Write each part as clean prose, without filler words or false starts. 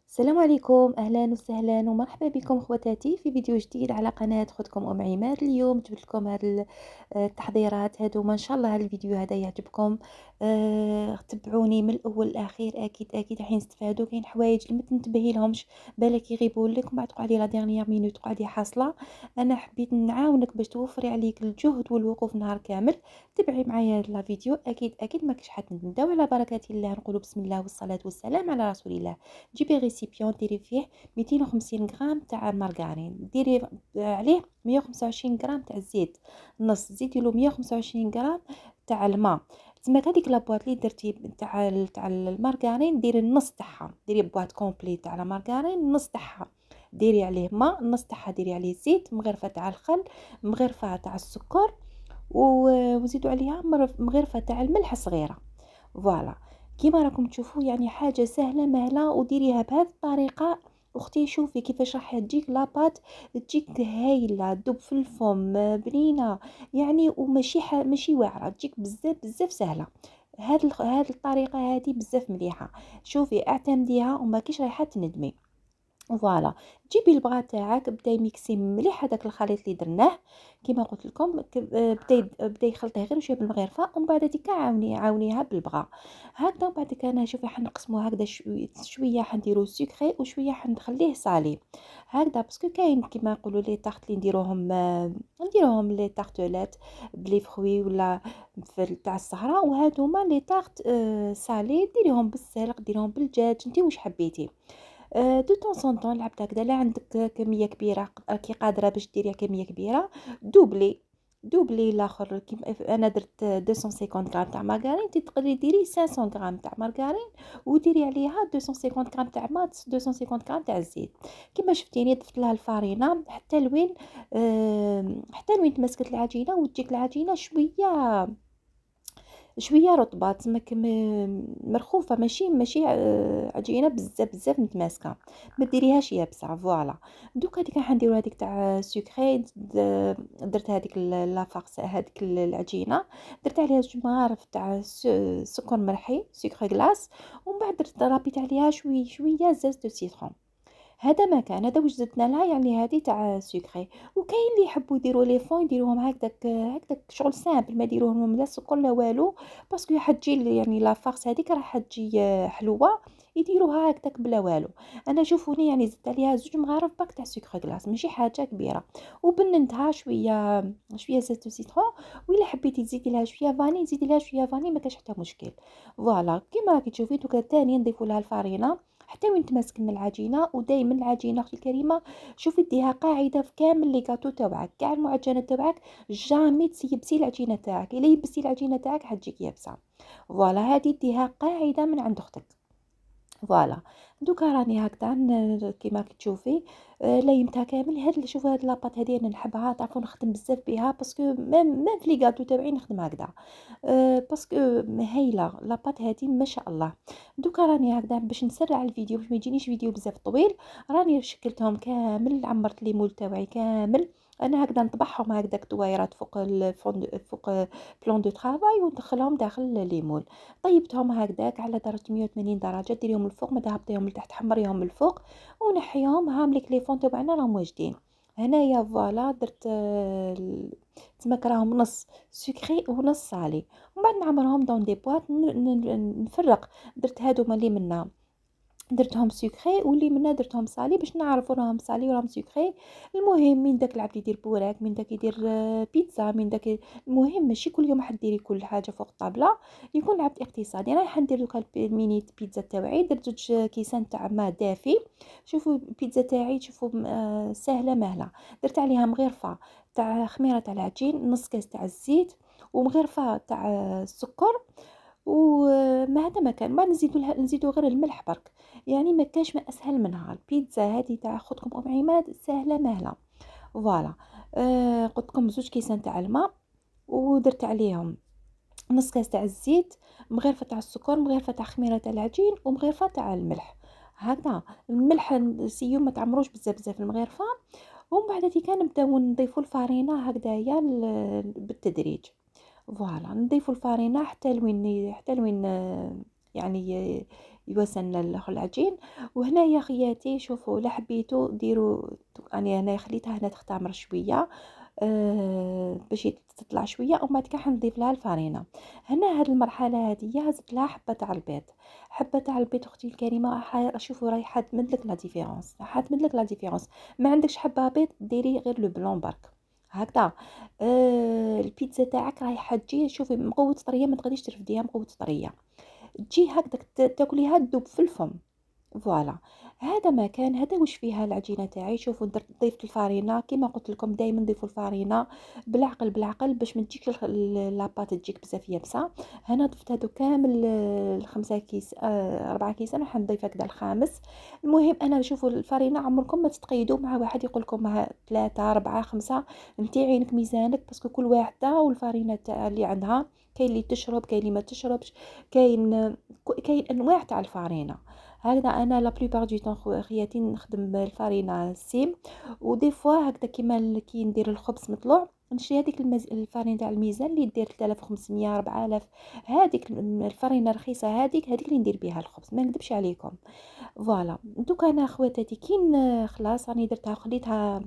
السلام عليكم، أهلا وسهلا ومرحبا بكم اخواتاتي في فيديو جديد على قناة خدكم أم عماد. اليوم جبت لكم هاد التحضيرات هادو، ان شاء الله هاد الفيديو هذا يعجبكم. تبعوني من الاول للاخير، اكيد راح نستفادوا. كاين حوايج اللي ما تنتبهي لهمش، بالك يغيبوا لك ومن بعد تقعدي لا ديرنيير مينوت تقعدي حاصله. انا حبيت نعاونك باش توفري عليك الجهد والوقوف نهار كامل. تبعي معايا هاد الفيديو، اكيد ما كاش حد. نبداو على بركه الله، نقولوا بسم الله والصلاه والسلام على رسول الله. جيبي ريسيبيون ديري فيه 250 غرام تاع مارغرين، ديري عليه 125 غرام تاع الزيت نص، زيدي له 125 غرام تاع الماء. تسمى هذيك لابواط اللي درتي تاع المارغرين ديري النص تاعها، ديري بواط كومبلي تاع المارغرين النص تاعها، ديري عليه ماء النص تاعها، ديري عليه زيت، مغرفه تاع الخل، مغرفه تاع السكر، وزيدوا عليها مغرفه تاع الملح صغيره. فوالا، كيما راكم تشوفوا يعني حاجه سهله مهله، وديريها بهذه الطريقه. اختي شوفي كيفاش راح تجيك لاباط، تجيك هايله تدوب في الفم، بنينه يعني، وماشي ماشي واعره، تجيك بزاف سهله. هاد الطريقه هذه بزاف مليحه. شوفي اعتمديها وما كيش رايحه تندمي. فوالا، جيبي البغا تاعك، بدا يميكسي مليح هذاك الخليط اللي درناه. كيما قلت لكم بدا يخلطيه غير شويه بالمغرفه، ومن بعد ديك عاونيها بالبغا هكذا. وبعد ديك انا شوفي حنقسمو هكذا شويه حنديرو سكري وشويه حنخليه صالي هكذا، باسكو كاين كيما نقولوا لي طارت اللي نديروهم لي طارتولات بلي فخوي ولا في تاع الصحراء، وهادوما لي طارت صالي ديريهم بالسلق ديريهم بالدجاج، انت واش حبيتي. دو طون سون طون لعبت هكذا. لا عندك كميه كبيره راكي قادره باش ديريها كميه كبيره، دوبلي الاخر. كيما انا درت 250 غرام تاع مارغرين، انت تقدري ديري 500 غرام تاع مارغرين، وديري عليها 250 غرام تاع ماء، 250 غرام تاع الزيت. كيما شفتيني ضفت لها الفارينه حتى لوين تمسكت العجينه، وتجيك العجينه شويه رطبه، تسمك مرخوفه، ماشي عجينه بزاف متماسكه، ما ديريهاش يابسه. فوالا، دوك هذيك راح نديرو هذيك تاع سكري. درت هذيك لافارس، هذيك العجينه درت عليها جوج مغارف تاع سكر مرحي، سكر غلاس، ومن بعد درت رابيت عليها شويه زاز دو سيترون. هذا ما كان، هذا واش زدنا لها يعني هذه تاع سكري. وكاين اللي يحبوا يديروا لي فون يديروهم هكداك شغل سامبل، ما يديروهم لا سكر لا والو، باسكو راح تجي يعني لا فارس هذيك راح تجي حلوه، يديروها هكداك بلا والو. انا شوفوني يعني زدت عليها زوج مغارف باك تاع سكر غلاس، ماشي حاجه كبيره، وبننتها شويه زيت سيترون. وإلا حبيتي تزيدي لها شويه فاني زيدي لها شويه فاني، ما كاش حتى مشكل. فوالا، كيما راكي تشوفي دوكا ثاني نضيفوا لها الفارينه حتى وين تماسك من العجينه. ودائما العجينه اختي الكريمه شوفي ديها قاعده في كامل لي كاطو تاعك، كاع المعجنات تاعك، جامي تيبسي العجينه تاعك. الا يبسي العجينه تاعك حتجيك يابسه. فوالا، هذه ديها قاعده من عند اختك. فوالا، دوكا راني هكذا كيما تشوفي ليمتها كامل. هاد شوفي هاد لاباط هادي انا نحبها، تعرفوا نخدم بزاف بها، باسكو ميم في لي غاتو تاعي نخدم هكذا. باسكو هايله لاباط هادي ما شاء الله. دوكا راني هكذا باش نسرع الفيديو باش ما يجينيش فيديو بزاف طويل، راني شكلتهم كامل، عمرت لي مول تاعي كامل. انا هكذا نطبعهم هكذاك دويرات فوق فوق بلون دو طرافاي، وندخلهم داخل لي مول. طيبتهم هكذاك على درجه 180 درجه، ديريهم الفوق ما هبطيهم لتحت، حمريهم الفوق ونحيهم. هاملك لي فون تاعنا راهم واجدين. هنايا فوالا درت تسمى راهم نص سكري ونص صالي، ومن بعد نعمرهم دون دي بواط. نفرق، درت هادو اللي منا درتهم سكري، واللي منا درتهم صالي باش نعرفوا راهم صالي وراهم سكري. المهم من داك العبد يدير بوراك، من داك يدير بيتزا، من داك. المهم ماشي كل يوم حديري كل حاجه فوق الطابله، يكون العبد اقتصادي. انا راح ندير دوكا الميني بيتزا تاعي، درت زوج كيسان تاع ماء دافي. شوفوا البيتزا تاعي، شوفوا سهله مهله. درت عليها مغرفه تاع خميره تاع العجين، نص كاس تاع الزيت، ومغرفه تاع السكر، وما هذا ما كان. بعد نزيدو غير الملح برك. يعني ما كاش ما اسهل منها البيتزا هذه تاع خدكم ام عماد، سهله مهله. فوالا، قلت لكم زوج كيسان تاع الماء، ودرت عليهم نص كاس تاع الزيت، مغرفه تاع السكر، مغرفه تاع خميره تاع العجين، ومغرفه تاع الملح. هكذا الملح سيو ما تعمروش بزاف المغرفه. ومن بعد هذه كان نبداو نضيفوا الفارينه هكذايا بالتدريج. فوالا، نضيفوا الفارينه حتى لوين يعني يوسن العجين. وهنايا خياتي شوفوا لا حبيتو ديروا، يعني انا خليتها هنا تختمر شويه باش تطلع شويه، ومن بعد كاع حنضيف لها الفرينه. هنا هاد المرحله هذه زدت لها حبه تاع البيض. حبه تاع البيض اختي الكريمه، شوفوا راهي حتمد لك لا ديفيرونس، حتمد لك لا ديفيرونس. ما عندكش حبه بيض ديري غير لو بلون برك هكذا. البيتزا تاعك راهي حتجي شوفي مقوة طريه، ما تقدريش ترفديها مقوة طريه، تجي هكذاك تاكليها تذوب في الفم. فوالا، هذا ما كان، هذا واش فيها العجينه تاعي. شوفوا درت ضيفت الفارينه كيما قلت لكم دائما ضيفوا الفارينه بالعقل بالعقل باش ما تجيكش لاباط تجيك بزاف يابسه. هنا ضفت هادو كامل الخمسه كيس 4 كيس، راح نضيف هكذا الخامس. المهم انا شوفوا الفارينه عمركم ما تتقيدوا مع واحد يقول لكم مع 3 4 5، انت عينك ميزانك، باسكو كل واحده والفارينه تاع اللي عندها. كاين اللي تشرب، كاين اللي ما تشربش، كاين انواع تاع الفارينه. هكذا انا لا بلوبار دو طون خياتي نخدم الفارينه سيم. ودي فوا هكذا كيما كي ندير الخبز مطلوع نشري هذيك الفارين تاع الميزان اللي دير 3500 4000. هذيك الفارينه رخيصه، هذيك اللي ندير بها الخبز، ما نكذبش عليكم. فوالا دوكا انا خواتاتي كي خلاص راني درتها وخليتها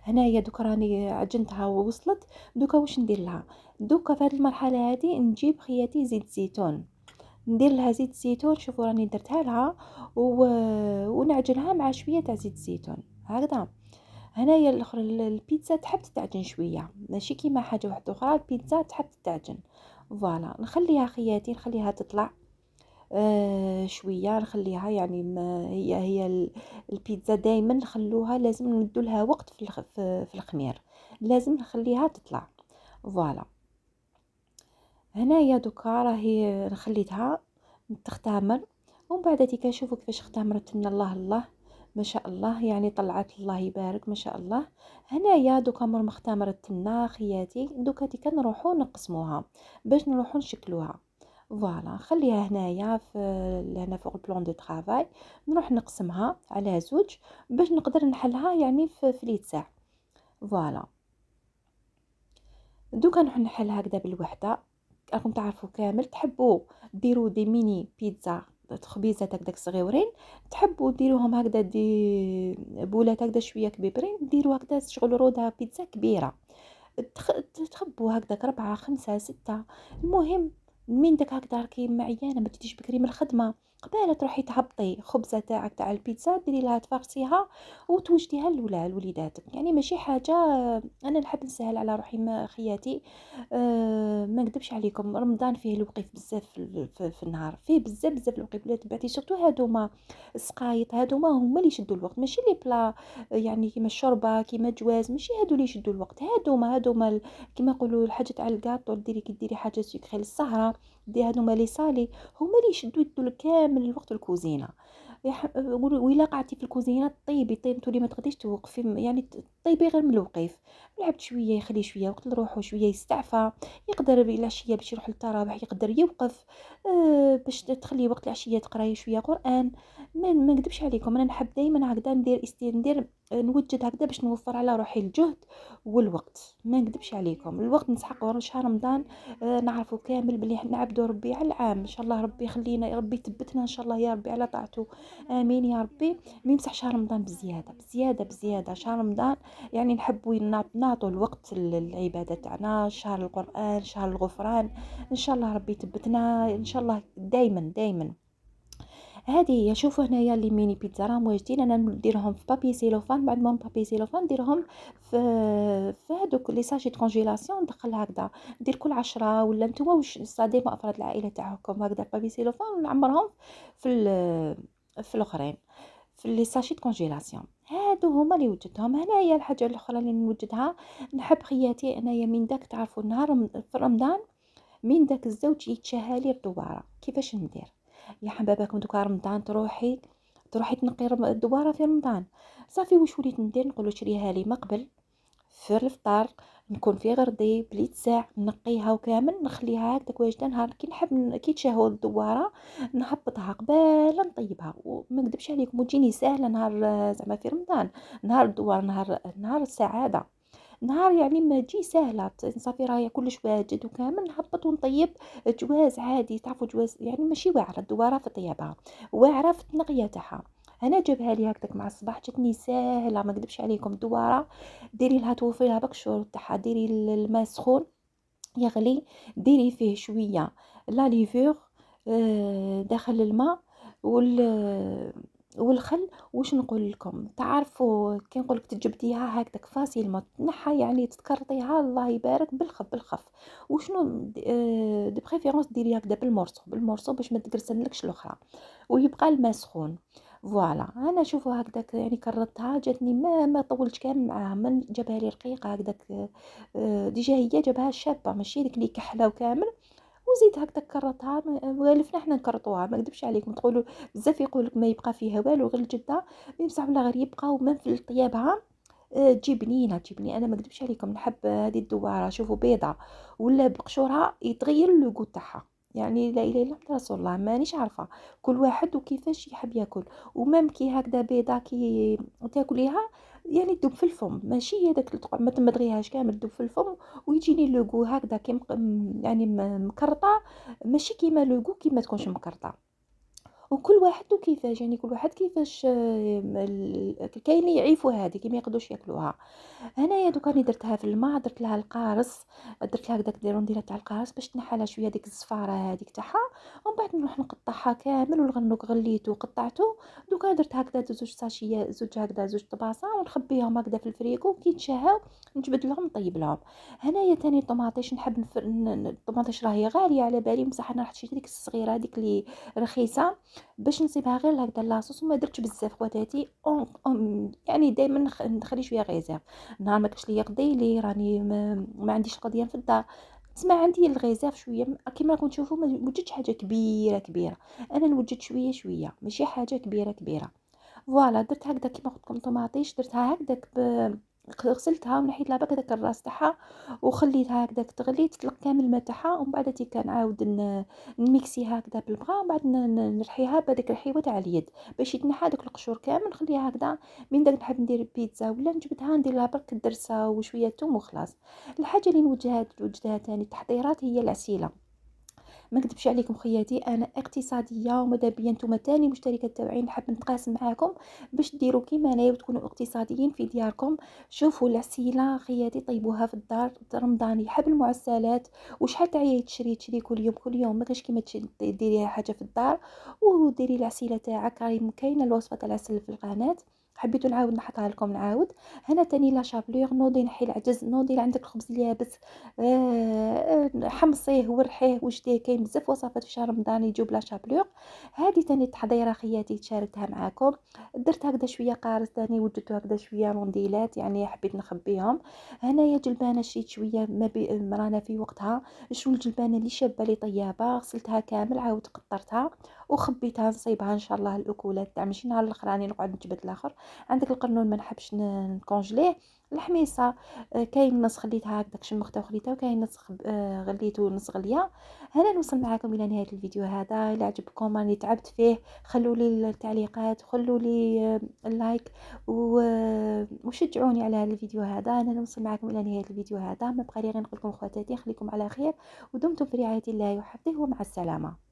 هنايا، دوكا راني عجنتها ووصلت. دوكا واش ندير لها؟ دوكا في هذه المرحله هذه نجيب خياتي زيت زيتون، ندير لها زيت زيتون. شوفوا راني درتها لها ونعجنها مع شويه تاع زيت زيتون هكذا. هنايا الاخرى البيتزا تحب تتعجن شويه، ماشي كيما حاجه واحده اخرى، البيتزا تحب تتعجن. فوالا نخليها خياتي، نخليها تطلع شويه، نخليها يعني ما هي البيتزا دائما نخلوها لازم ندو لها وقت في الخمير، لازم نخليها تطلع. فوالا هنايا دوكا راهي خليتها تختمر، ومن بعد هذيك شوفوا كيفاش اختمرت لنا. الله الله ما شاء الله، يعني طلعت الله يبارك ما شاء الله. هنايا دوكا مور ما اختمرت لنا خياتي، دوكا ديك نروحوا نقسموها باش نروحوا نشكلوها. فوالا خليها هنايا في هنا فوق البلون دو طرافاي، نروح نقسمها على زوج باش نقدر نحلها يعني في ليت ساعه. فوالا دوكا نروح نحل هكذا بالوحده. راكم تعرفوا كامل تحبوا ديروا دي ميني بيتزا خبيزات هكذاك صغيورين، تحبوا ديروهم هكذا دي بولات هكذا شويه كبيرين، ديروا هكذا شغل رودها بيتزا كبيره. تخبوا هكذاك 4 5 6. المهم من داك هكذا راكي معيانه ما تجيش بكري من الخدمه، قباله تروحي تهبطي خبزه تاعك تاع البيتزا ديري لها تفرسيها وتوجديها لوليداتك. يعني ماشي حاجه، انا نحب نسهل على روحي ما خياتي. ما نكذبش عليكم، رمضان فيه الوقيف بزاف في النهار، فيه بزاف بزاف الوقيف. بلا تبعتي سورتو هادوما السقايط، هادوما هما اللي يشدوا الوقت، ماشي لي بلا يعني كيما الشوربه كيما جواز، ماشي هادو اللي يشدوا الوقت. هادوما كيما يقولوا الحاجه تاع الكاطو، ديري كي ديري حاجه سكري للسهره، دي هادوما لي صالي، هما اللي يدوا كامل الوقت الكوزينه. وإلا قعدتي في الكوزينه طيبي تولي ما تقدريش توقفي، يعني طيبي غير من الوقيف. لعبت شويه يخلي شويه وقت لروحو، شويه يستعفى، يقدر العشيه باش يروح للتراويح يقدر يوقف باش تخلي وقت العشيه تقراي شويه قران. ما نكذبش عليكم، انا نحب دائما هكذا ندير نوجد هكذا باش نوفر على روحي الجهد والوقت. ما نكذبش عليكم، الوقت نسحقه شهر رمضان. نعرفوا كامل بلي نعبدوا ربي على العام ان شاء الله. ربي يخلينا يا ربي يثبتنا ان شاء الله يا ربي على طاعته، امين يا ربي. نمسح شهر رمضان بزياده بزياده بزياده. شهر رمضان يعني نحبوا نعطوا الوقت للعباده تاعنا، شهر القران، شهر الغفران. ان شاء الله ربي يثبتنا ان شاء الله دائما دائما. هذه هي. شوفوا هنايا لي ميني بيتزا راهم واجدين، انا نديرهم في بابي سيلوفان، بعد ما بابي سيلوفان نديرهم في هذوك لي ساشي كونجيلاسيون، ندخل هكذا ندير كل 10 ولا نتوما واش صاديما افراد العائله تاعكم هكذا بابي سيلوفان، ونعمرهم في في الاخرين في لي ساشي كونجيلاسيون. هادو هما اللي وجدتهم. هنايا الحاجه الاخرى اللي نوجدها، نحب خياتي انايا من داك تعرفوا النهار في رمضان من داك الزوج يتشهى لي الدباره. كيفاش ندير يا حباباكم؟ دوكا رمضان تروحي تنقي الدباره في رمضان. صافي واش وليت ندير؟ نقولوا شريها لي مقبل في الفطار، نكون في غردي بليت ساع نقيها وكامل نخليها هكذاك واجده. نهار كي نحب كي تشهوا الدواره نهبطها قباله نطيبها، وما نكذبش عليكم وتجيني ساهله. نهار زعما في رمضان، نهار الدوار، نهار السعاده. نهار يعني ما تجي ساهلة صافي راهي كلش واجد وكامل، نهبط ونطيب جواز عادي. تعرفوا جواز يعني ماشي واعرة، الدوارة في طيابها، واعرة في التنقية تاعها. انا جابها لي هكداك مع الصباح، جاتني ساهله ما نكذبش عليكم. الدواره ديري لها توفري لها بكشور تاعها، ديري الماء سخون يغلي، ديري فيه شويه لا ليفور داخل الماء والخل. واش نقول لكم، تعرفوا كي نقول لك تجبديها هكذاك فاسيل ما تنحى، يعني تكرطيها الله يبارك بالخف بالخف. وشنو دي بريفيرونس ديري هكذا بالمورصو بالمورصو باش ما تقرسنلكش الاخرى، ويبقى الماء سخون. فوالا انا شوفوا هكذاك يعني كررتها، جاتني ما طولتش كامل معاها، من جابها لي رقيقه هكذاك. ديجا هي جابها شابه ماشي ديك اللي كحله وكامل. وزيد هكذا كررتها، والفنا حنا نكرطوها ما نكذبش عليكم. تقولوا بزاف يقولك ما يبقى فيها والو غير الجده، بصح ولا غير يبقى ومن في طيابها. تجي بنينه تجي بنينه. انا ما نكذبش عليكم نحب هذه الدواره. شوفوا بيضه ولا بقشورها يتغير اللوغو تاعها، يعني لا اله الا الله رسول الله مانيش عارفه، كل واحد وكيفاش يحب ياكل. ومام كي هكذا بيضه كي تاكليها يعني تدوب في الفم، ماشي هذاك ما تمضغيهاش كامل تدوب في الفم. ويجيني لوغو هكذا كي يعني مكرطه، ماشي كيما لوغو كيما تكونش مكرطه. وكل واحد وكيفاش، يعني كل واحد كيفاش كاين اللي يعيفوا هذه كي ما يقدوش ياكلوها. هنايا دوكا راني درتها في الماء، درت لها القارص، درت لها هكذاك ديرونديله تاع القارص باش تنحى لها شويه ديك الزفاره هذيك تاعها. ومن بعد نروح نقطعها كامل، والغنوق غليته وقطعته. دوكا درت هكذا زوج ساشيه، زوج هكذا زوج طباصه، ونخبيهم هكذا في الفريغو. كي تشهاو نجبد لهم نطيب لهم. هنايا تاني الطوماطيش نحب الطوماطيش راهي غاليه على بالي، بصح انا رحت شريت ديك الصغيره هذيك اللي رخيصه باش نصيبها غير هكذا لاصوص. وما درتش بزاف خواتاتي يعني دائما نخلي شويه غيزير. نهار ما كاش ليا يقضي لي راني ما عنديش القضيه في الدار، تسمع عندي الغيزير شويه. كيما راكم تشوفوا ما وجدتش حاجه كبيره كبيره، انا نوجد شويه شويه ماشي حاجه كبيره كبيره. فوالا درت هكذا كيما قلت لكم طوماطيش، درتها هكذاك غسلتها ونحيت لها بك داك الراس تاعها، وخليتها هكذاك تغلي تطلق كامل الماء تاعها. ومن بعد كنعاود نميكسيها هكذا بالبغا، ومن بعد نرحيها بهذيك الرحيوه تاع اليد باش يتنحى داك القشور كامل. نخليها هكذا من داك نحب ندير بيتزا ولا نجبدها ندير لها برك الدرسه وشويه توم وخلاص. الحاجه اللي نوجدها تاني تحضيرات هي العسيله. ما نكذبش عليكم خياتي، انا اقتصاديه وماذا بيا نتوما تاني مشتركات تاوعي نحب نتقاسم معاكم باش ديروا كيما انايا وتكونوا اقتصاديين في دياركم. شوفوا العسيله خياتي طيبوها في الدار، رمضان يحب المعسلات. وشحال تعيا تشري كل يوم كل يوم، ما كاش كيما ديري حاجه في الدار وديري العسيله تاعك. راهي كاينه الوصفه تاع العسل في القناه، حبيت نعاود نحطها لكم نعاود. هنا تاني لا شابلور نوضي نحي العجز، نوضي عندك الخبز اليابس حمصيه ورحيه وجديه. كاين بزاف وصفات في شهر رمضان يجيو بلا شابلور. هذه تاني تحضيره خياتي تشاركتها معاكم. درت هكذا شويه قارص تاني، وجدت هكذا شويه رونديلات يعني حبيت نخبيهم. هنايا جلبانه شريت شويه ما رانا في وقتها. شو الجلبانه اللي شابه لي طيابه، غسلتها كامل عاود قطرتها وخبيتها نصيبها ان شاء الله الاكلات تاع ماشي نهار الاخر راني نقعد نجبد الاخر. عندك القرنون ما نحبش نكونجليه. الحميصه كاين نص خليتها هكذاك شمختها وخليتها، وكاين نص غليته نص غليه. هنا نوصل معكم الى نهايه الفيديو هذا. الا عجبكم راني تعبت فيه خلوا لي التعليقات وخلوا لي اللايك وشجعوني على هذا الفيديو هذا. انا نوصل معكم الى نهايه الفيديو هذا، ما بقى لي غير نقول لكم خواتاتي خليكم على خير ودمتم في رعايه الله وحفظه ومع السلامه.